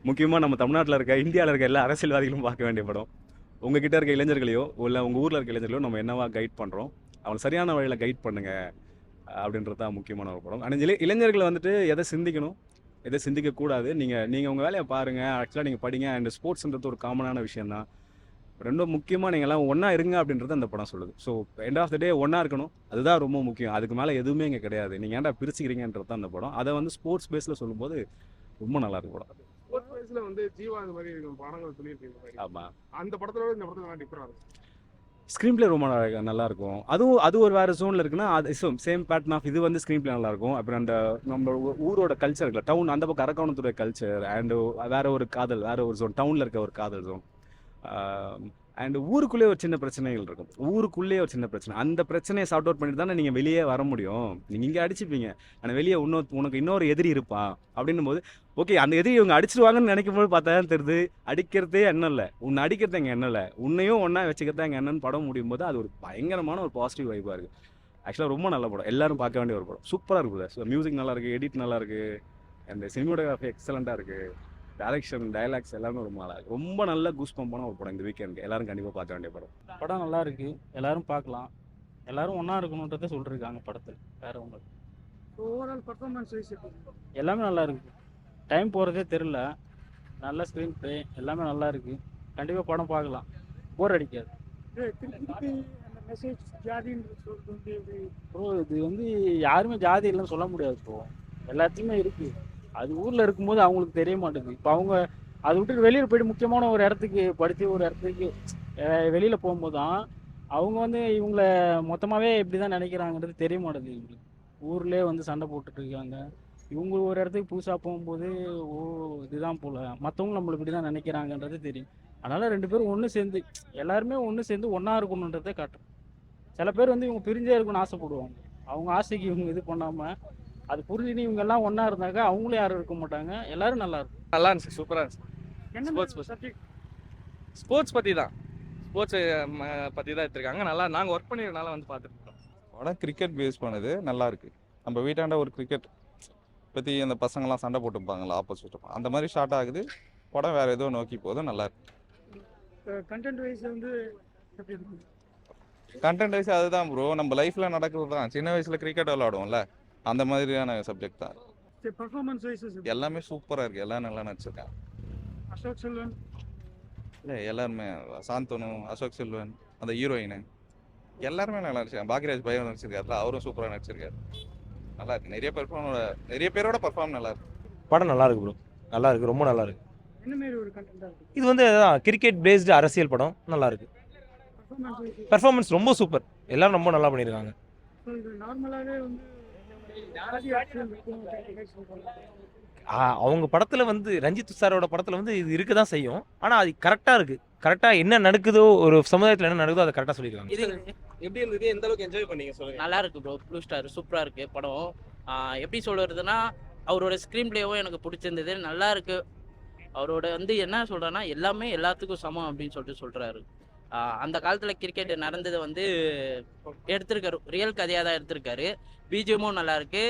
முக்கியமாக நம்ம தமிழ்நாட்டில் இருக்க இந்தியாவில் இருக்க எல்லா அரசியல்வாதிகளும் பார்க்க வேண்டிய படம். உங்ககிட்ட இருக்க இளைஞர்களையோ இல்லை உங்கள் ஊரில் இருக்க இளைஞர்களையோ நம்ம என்னவா கைட் பண்ணுறோம், அவங்களை சரியான வழியில் கைட் பண்ணுங்க அப்படின்றது தான் முக்கியமான ஒரு படம். ஆனால் இளைஞர்கள் வந்துட்டு எதை சிந்திக்கணும், எதை சிந்திக்கக்கூடாது, நீங்கள் உங்கள் வேலையை பாருங்கள், ஆக்சுவலாக நீங்கள் படிங்க. அண்ட் ஸ்போர்ட்ஸ்ன்றது ஒரு காமனான விஷயம் தான். ரொம்ப முக்கியமாக நீங்கள் எல்லாம் ஒன்றா இருங்க அப்படின்றது அந்த படம் சொல்லுது. ஸோ எண்ட் ஆஃப் த டே ஒன்றா இருக்கணும், அதுதான் ரொம்ப முக்கியம். அதுக்கு மேலே எதுவுமே இங்கே கிடையாது. நீங்கள் ஏன்டா பிரிச்சுக்கிறீங்கன்றது தான் அந்த படம். அதை வந்து ஸ்போர்ட்ஸ் பேஸில் சொல்லும்போது ரொம்ப நல்லா இருக்கும் படம். ஸ்போர்ட்ஸ் பேஸ்ல வந்து ஜீவா இந்த மாதிரி படங்கள் சொல்லியிருக்கீங்க. ஆமாம், அந்த படத்தோட இந்த படத்துல டிஃபரெண்ட் இருக்கும். ஸ்க்ரீன் பிளே ரொம்ப நல்லா இருக்கும். அது ஒரு வேறு ஜோனில் இருக்குன்னா அது சேம் பேட்டர்ன் ஆஃப் இது வந்து ஸ்க்ரீன் பிளே நல்லாயிருக்கும். அப்புறம் அந்த நம்ம ஊரோட கல்ச்சர் இருக்குல்ல, டவுன் அந்த பக்கம் அரக்கோணத்துடைய கல்ச்சர் அண்டு வேற ஒரு காதல், வேற ஒரு ஜோன், டவுனில் இருக்க ஒரு காதல் ஜோன். அண்ட் ஊருக்குள்ளேயே ஒரு சின்ன பிரச்சனைகள் இருக்கும். ஊருக்குள்ளேயே ஒரு சின்ன பிரச்சனை, அந்த பிரச்சனையை சார்ட் அவுட் பண்ணிட்டு தானே நீங்கள் வெளியே வர முடியும். நீங்கள் இங்கே அடிச்சுப்பீங்க, ஆனால் வெளியே உனக்கு இன்னொரு எதிரி இருப்பான் அப்படின்னும் போது ஓகே, அந்த எதிரி இவங்க அடிச்சிருவாங்கன்னு நினைக்கும் போது பார்த்தா தான் தெரியுது அடிக்கிறதே என்ன இல்லை, உன்னை அடிக்கிறது எங்கள் என்ன இல்லை, உன்னையும் ஒன்றா வச்சுக்கிறதா எங்கள் என்னன்னு படம் முடியும் போது அது ஒரு பயங்கரமான ஒரு பாசிட்டிவ் வைப்பாக இருக்குது. ஆக்சுவலாக ரொம்ப நல்ல படம், எல்லாரும் பார்க்க வேண்டிய ஒரு படம். சூப்பராக இருக்குது. ஸோ மியூசிக் நல்லா இருக்குது, எடிட் நல்லா இருக்குது, அந்த சினிமோட்டோகிராஃபி எக்ஸலண்ட்டாக இருக்குது, டைரக்ஷன் டைலாக்ஸ் எல்லாமே ரொம்ப நல்லா இருக்குது. ரொம்ப நல்ல கூஸ் பம்பான ஒரு படம். இந்த வீக்கெண்டுக்கு எல்லாரும் கண்டிப்பாக பார்க்க வேண்டிய படம். படம் நல்லா இருக்கு, எல்லாரும் பார்க்கலாம். எல்லாரும் ஒன்றா இருக்கணுன்றதை சொல்லிருக்காங்க படத்தில், வேற ஒன்று. ஓவரால் பர்ஃபார்மன்ஸ் வைஸ் எல்லாமே நல்லா இருக்கு, டைம் போகிறதே தெரில. நல்ல ஸ்க்ரீன் ப்ளே எல்லாமே நல்லா இருக்கு. கண்டிப்பாக படம் பார்க்கலாம், போர் அடிக்காது. அந்த மெசேஜ் ஜாதின்னு சொல்றது ப்ரோ இது வந்து யாருமே ஜாதி இல்லைன்னு சொல்ல முடியாது ப்ரோ, எல்லாத்தையுமே இருக்கு. அது ஊரில் இருக்கும்போது அவங்களுக்கு தெரிய மாட்டேங்குது. இப்போ அவங்க அதை விட்டுட்டு வெளியில் போயிட்டு முக்கியமான ஒரு இடத்துக்கு படித்து ஒரு இடத்துக்கு வெளியில் போகும்போது தான் அவங்க வந்து இவங்கள மொத்தமாகவே இப்படி தான் நினைக்கிறாங்கன்றது தெரிய மாட்டேங்குது. இவங்களுக்கு ஊர்லேயே வந்து சண்டை போட்டுட்டு இருக்காங்க. இவங்க ஒரு இடத்துக்கு புதுசாக போகும்போது ஓ இதுதான் போல் மற்றவங்க நம்மளை இப்படி தான் நினைக்கிறாங்கன்றது தெரியும். அதனால் ரெண்டு பேரும் ஒன்று சேர்ந்து எல்லாருமே ஒன்று சேர்ந்து ஒன்றா இருக்கணுன்றதை காட்டும். சில பேர் வந்து இவங்க பிரிஞ்சே இருக்கணும்னு ஆசைப்படுவாங்க. அவங்க ஆசைக்கு இவங்க இது பண்ணாமல் அது புரிஞ்சுன்னு இவங்க எல்லாம் ஒன்றா இருந்தாக்க அவங்களும் யாரும் இருக்க மாட்டாங்க, எல்லாரும் நல்லா இருக்கும். நல்லா இருந்துச்சு, சூப்பராக இருந்துச்சு. ஸ்போர்ட்ஸ் பற்றி தான், ஸ்போர்ட்ஸ் பற்றி தான் எடுத்திருக்காங்க. நல்லா நாங்கள் ஒர்க் பண்ணிருக்கனால வந்து பார்த்துருக்கோம். படம் கிரிக்கெட் பேஸ் பண்ணது, நல்லா இருக்கு. நம்ம வீட்டாண்ட ஒரு கிரிக்கெட் பற்றி அந்த பசங்கள்லாம் சண்டை போட்டுப்பாங்களா ஆப்போசிட், அந்த மாதிரி ஸ்டார்ட் ஆகுது. படம் வேற ஏதோ நோக்கி போகுது, நல்லா இருக்கு. கண்டென்ட் வைஸ் வந்து எப்படி இருக்கு? கண்டென்ட் வைஸ் அதுதான் ப்ரோ, நம்ம லைஃப்ல நடக்கிறது தான். சின்ன வயசுல கிரிக்கெட் விளையாடுவோம்ல, அந்த மாதிரியான சப்ஜெக்ட் தான். பர்ஃபார்மன்ஸ் வைஸ் எல்லாமே சூப்பராக இருக்கு, எல்லாம் நல்லா நடிச்சிருக்காங்க. அசோக் செல்வன் இல்லை எல்லாருமே, சாந்தனு, அசோக் செல்வன், அந்த ஹீரோயின் எல்லாருமே நல்லா நடிச்சிருக்காங்க. பாக்யராஜ் பையன் நடிச்சிருக்காரு, அவரும் சூப்பராக நடிச்சிருக்காரு. நல்லா இருக்கு. நிறைய பேரோட பர்ஃபார்ம் நல்லா இருக்கு. படம் நல்லா இருக்கு ப்ரோ, நல்லா இருக்கு, ரொம்ப நல்லா இருக்கு. என்ன மாதிரி ஒரு கண்டென்ட்டா இருக்கு? இது வந்து கிரிக்கெட் பேஸ்டு அரசியல் படம், நல்லா இருக்கு. பெர்ஃபார்மன்ஸ் ரொம்ப சூப்பர், எல்லாரும் ரொம்ப நல்லா பண்ணியிருக்காங்க. நார்மலாவே வந்து அவங்க படத்தில் வந்து ரஞ்சித் சாரோட படத்தில் வந்து இது இருக்க தான் செய்யும். ஆனால் அது கரெக்டாக இருக்குது, கரெக்டாக என்ன நடக்குதோ, ஒரு சமுதாயத்தில் என்ன நடக்குதோ அதை கரெக்டாக சொல்லியிருக்காங்க. இது எப்படி இருந்தது, எந்த அளவுக்கு என்ஜாய் பண்ணீங்க சொல்லுங்க. நல்லா இருக்கு ப்ரோ, ப்ளூ ஸ்டார் சூப்பராக இருக்கு படம். எப்படி சொல்கிறதுனா அவரோட ஸ்க்ரீன் பிளேவும் எனக்கு பிடிச்சிருந்தது, நல்லா இருக்கு. அவரோட வந்து என்ன சொல்கிறேன்னா எல்லாமே எல்லாத்துக்கும் சமம் அப்படின்னு சொல்லிட்டு சொல்கிறாரு. அந்த காலத்தில் கிரிக்கெட் நடந்ததை வந்து எடுத்திருக்காரு, ரியல் கதையாக தான் எடுத்திருக்காரு. பிஜிஎம்மும் நல்லா இருக்கு,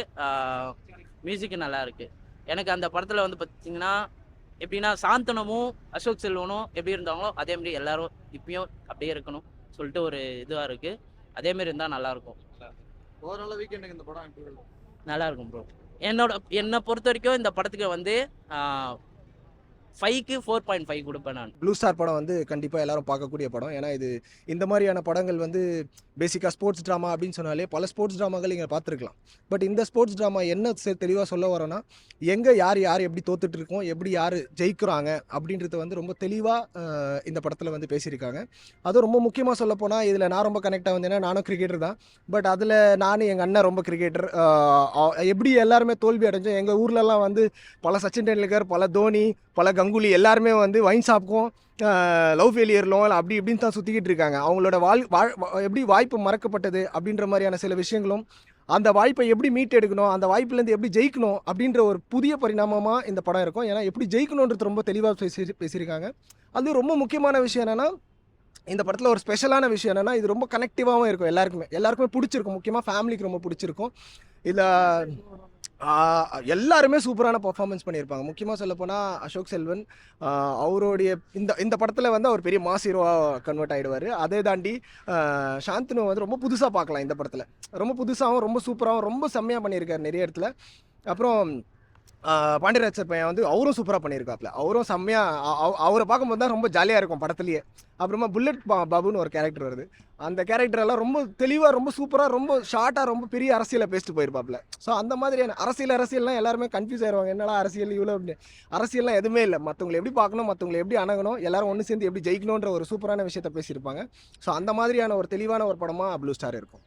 மியூசிக்கும் நல்லா இருக்கு. எனக்கு அந்த படத்தில் வந்து பார்த்தீங்கன்னா எப்படின்னா சாந்தனமும் அசோக் செல்வனும் எப்படி இருந்தாங்களோ அதே மாதிரி எல்லாரும் இப்பயும் அப்படியே இருக்கணும் சொல்லிட்டு ஒரு இதுவாக இருக்குது. அதேமாரி இருந்தால் நல்லாயிருக்கும். ஓவரால் வீக்கெண்டுக்கு இந்த படம் எப்படி இருக்கும்? நல்லா இருக்கும் ப்ரோ. என்னை பொறுத்த வரைக்கும் இந்த படத்துக்கு வந்து 5க்கு 4.5 கொடுப்பேன் நான். ப்ளூ ஸ்டார் படம் வந்து கண்டிப்பாக எல்லாரும் பார்க்கக்கூடிய படம். ஏன்னா இது இந்த மாதிரியான படங்கள் வந்து பேசிக்காக ஸ்போர்ட்ஸ் ட்ராமா அப்படின்னு சொன்னாலே பல ஸ்போர்ட்ஸ் ட்ராமாக்கள் நீங்கள் பார்த்துருக்கலாம். பட் இந்த ஸ்போர்ட்ஸ் ட்ராமா என்ன தெளிவாக சொல்ல வரோன்னா, எங்கே யார் எப்படி தோத்துட்டு இருக்கோம், எப்படி யார் ஜெயிக்கிறாங்க அப்படின்றத வந்து ரொம்ப தெளிவாக இந்த படத்தில் வந்து பேசியிருக்காங்க. அதுவும் ரொம்ப முக்கியமாக சொல்ல போனால் இதில் நான் ரொம்ப கனெக்டாக வந்தேன்னா, நானும் கிரிக்கெட்டர் தான். பட் அதில் நானும் எங்கள் அண்ணன் ரொம்ப கிரிக்கெட்டர். எப்படி எல்லாருமே தோல்வி அடைஞ்சோம். எங்கள் ஊர்லலாம் வந்து பல சச்சின் டெண்டுல்கர், பல தோனி, பல கங்குலி எல்லாருமே வந்து வைன் ஷாப்புக்கும் லவ் ஃபெயிலியர்லும் அப்படி இப்படின்னு தான் சுற்றிக்கிட்டு இருக்காங்க. அவங்களோட எப்படி வாய்ப்பு மறக்கப்பட்டது அப்படின்ற மாதிரியான சில விஷயங்களும், அந்த வாய்ப்பை எப்படி மீட் எடுக்கணும், அந்த வாய்ப்புலேருந்து எப்படி ஜெயிக்கணும் அப்படின்ற ஒரு புதிய பரிணாமமாக இந்த படம் இருக்கும். ஏன்னா எப்படி ஜெயிக்கணுன்றது ரொம்ப தெளிவாக பேசியிருக்காங்க. அது ரொம்ப முக்கியமான விஷயம் என்னென்னா, இந்த படத்தில் ஒரு ஸ்பெஷலான விஷயம் என்னென்னா, இது ரொம்ப கனெக்டிவாகவும் இருக்கும். எல்லாருக்குமே பிடிச்சிருக்கும். முக்கியமாக ஃபேமிலிக்கு ரொம்ப பிடிச்சிருக்கும். இதில் எல்லாருமே சூப்பரான பர்ஃபார்மன்ஸ் பண்ணியிருப்பாங்க. முக்கியமாக சொல்லப்போனால் அசோக் செல்வன் அவருடைய இந்த படத்தில் வந்து அவர் பெரிய மாஸ் ஹீரோவாக கன்வெர்ட் ஆகிடுவார். அதை தாண்டி சாந்தனு வந்து ரொம்ப புதுசாக பார்க்கலாம் இந்த படத்தில். ரொம்ப புதுசாகவும் ரொம்ப சூப்பராகவும் ரொம்ப செம்மையாக பண்ணியிருக்காரு நிறைய இடத்துல. அப்புறம் பாண்டியராஜ் சார் பையன் வந்து அவரும் சூப்பராக பண்ணியிருக்காப்புல. அவரும் செம்மையாக அவரை பார்க்கும்போது தான் ரொம்ப ஜாலியாக இருக்கும் படத்துலேயே. அப்புறமா புல்லட் பாபுன்னு ஒரு கேரக்டர் வருது. அந்த கேரக்டரெல்லாம் ரொம்ப தெளிவாக ரொம்ப சூப்பராக ரொம்ப ஷார்ட்டாக ரொம்ப பெரிய அரசியலை பேசிட்டு போயிருப்பாப்புல. ஸோ அந்த மாதிரியான அரசியல்லாம் எல்லாருமே கன்ஃபியூஸ் ஆயிடுவாங்க. என்னடா அரசியல் இவ்வளோ அப்படி அரசியல்லாம் எதுவுமே இல்லை. மற்றவங்களை எப்படி பார்க்கணும், மற்றவங்களை எப்படி அணுகணும், எல்லாரும் ஒன்று சேர்ந்து எப்படி ஜெயிக்கணுன்ற ஒரு சூப்பரான விஷயத்த பேசியிருப்பாங்க. ஸோ அந்த மாதிரியான ஒரு தெளிவான ஒரு படமாக ப்ளூ ஸ்டார் இருக்கும்.